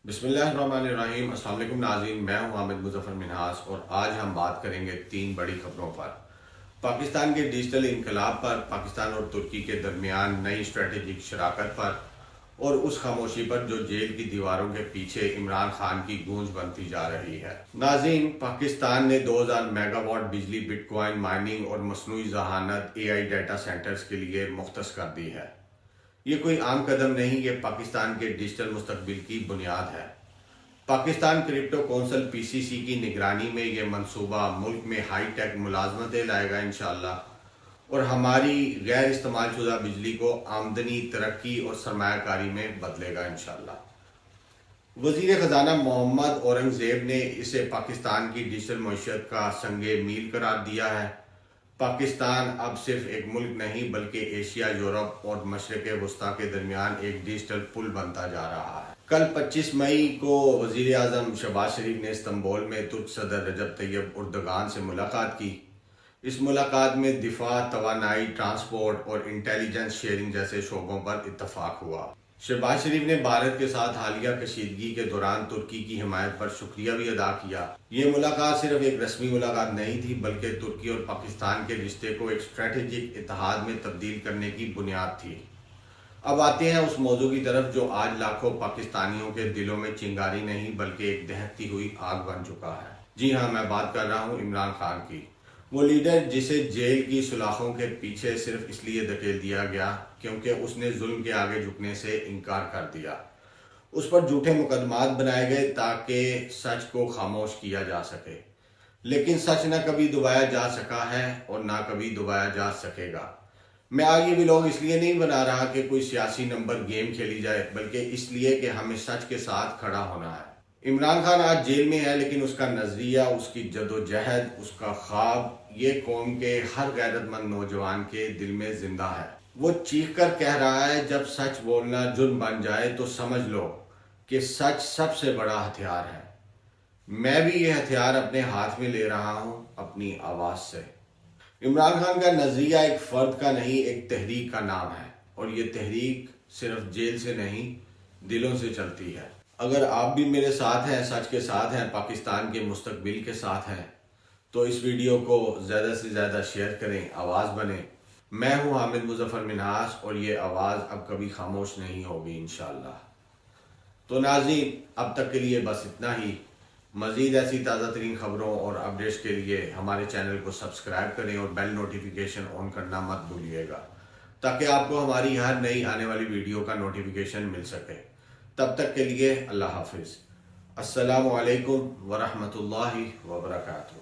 بسم اللہ الرحمن الرحیم۔ السلام علیکم ناظرین، میں ہوں حامد مظفر منہاس اور آج ہم بات کریں گے 3 بڑی خبروں پر: پاکستان کے ڈیجیٹل انقلاب پر، پاکستان اور ترکی کے درمیان نئی اسٹریٹجک شراکت پر، اور اس خاموشی پر جو جیل کی دیواروں کے پیچھے عمران خان کی گونج بنتی جا رہی ہے۔ ناظرین، پاکستان نے 2000 میگا واٹ بجلی بٹ کوائن مائننگ اور مصنوعی ذہانت AI ڈیٹا سینٹرز کے لیے مختص کر دی ہے۔ یہ کوئی عام قدم نہیں، یہ پاکستان کے ڈیجیٹل مستقبل کی بنیاد ہے۔ پاکستان کرپٹو کونسل PCC کی نگرانی میں یہ منصوبہ ملک میں ہائی ٹیک ملازمتیں لائے گا انشاءاللہ، اور ہماری غیر استعمال شدہ بجلی کو آمدنی، ترقی اور سرمایہ کاری میں بدلے گا انشاءاللہ۔ وزیر خزانہ محمد اورنگزیب نے اسے پاکستان کی ڈیجیٹل معیشت کا سنگ میل قرار دیا ہے۔ پاکستان اب صرف ایک ملک نہیں بلکہ ایشیا، یورپ اور مشرق وسطیٰ کے درمیان ایک ڈیجیٹل پل بنتا جا رہا ہے۔ کل 25 مئی کو وزیر اعظم شہباز شریف نے استنبول میں ترک صدر رجب طیب اردگان سے ملاقات کی۔ اس ملاقات میں دفاع، توانائی، ٹرانسپورٹ اور انٹیلیجنس شیئرنگ جیسے شعبوں پر اتفاق ہوا۔ شہباز شریف نے بھارت کے ساتھ حالیہ کشیدگی کے دوران ترکی کی حمایت پر شکریہ بھی ادا کیا۔ یہ ملاقات صرف ایک رسمی ملاقات نہیں تھی بلکہ ترکی اور پاکستان کے رشتے کو ایک اسٹریٹجک اتحاد میں تبدیل کرنے کی بنیاد تھی۔ اب آتے ہیں اس موضوع کی طرف جو آج لاکھوں پاکستانیوں کے دلوں میں چنگاری نہیں بلکہ ایک دہکتی ہوئی آگ بن چکا ہے۔ جی ہاں، میں بات کر رہا ہوں عمران خان کی، وہ لیڈر جسے جیل کی سلاخوں کے پیچھے صرف اس لیے دھکیل دیا گیا کیونکہ اس نے ظلم کے آگے جھکنے سے انکار کر دیا۔ اس پر جھوٹے مقدمات بنائے گئے تاکہ سچ کو خاموش کیا جا سکے، لیکن سچ نہ کبھی دبایا جا سکا ہے اور نہ کبھی دبایا جا سکے گا۔ میں آج یہ ولاگ اس لیے نہیں بنا رہا کہ کوئی سیاسی نمبر گیم کھیلی جائے بلکہ اس لیے کہ ہمیں سچ کے ساتھ کھڑا ہونا ہے۔ عمران خان آج جیل میں ہے لیکن اس کا نظریہ، اس کی جدوجہد، اس کا خواب یہ قوم کے ہر غیرت مند نوجوان کے دل میں زندہ ہے۔ وہ چیخ کر کہہ رہا ہے، جب سچ بولنا جرم بن جائے تو سمجھ لو کہ سچ سب سے بڑا ہتھیار ہے۔ میں بھی یہ ہتھیار اپنے ہاتھ میں لے رہا ہوں، اپنی آواز سے۔ عمران خان کا نظریہ ایک فرد کا نہیں، ایک تحریک کا نام ہے، اور یہ تحریک صرف جیل سے نہیں، دلوں سے چلتی ہے۔ اگر آپ بھی میرے ساتھ ہیں، سچ کے ساتھ ہیں، پاکستان کے مستقبل کے ساتھ ہیں، تو اس ویڈیو کو زیادہ سے زیادہ شیئر کریں، آواز بنیں۔ میں ہوں حامد مظفر منہاس اور یہ آواز اب کبھی خاموش نہیں ہوگی انشاءاللہ۔ تو ناظرین، اب تک کے لیے بس اتنا ہی۔ مزید ایسی تازہ ترین خبروں اور اپڈیٹس کے لیے ہمارے چینل کو سبسکرائب کریں اور بیل نوٹیفیکیشن آن کرنا مت بھولیے گا تاکہ آپ کو ہماری ہر نئی آنے والی ویڈیو کا نوٹیفیکیشن مل سکے۔ تب تک کے لیے اللہ حافظ۔ السلام علیکم ورحمۃ اللہ وبرکاتہ۔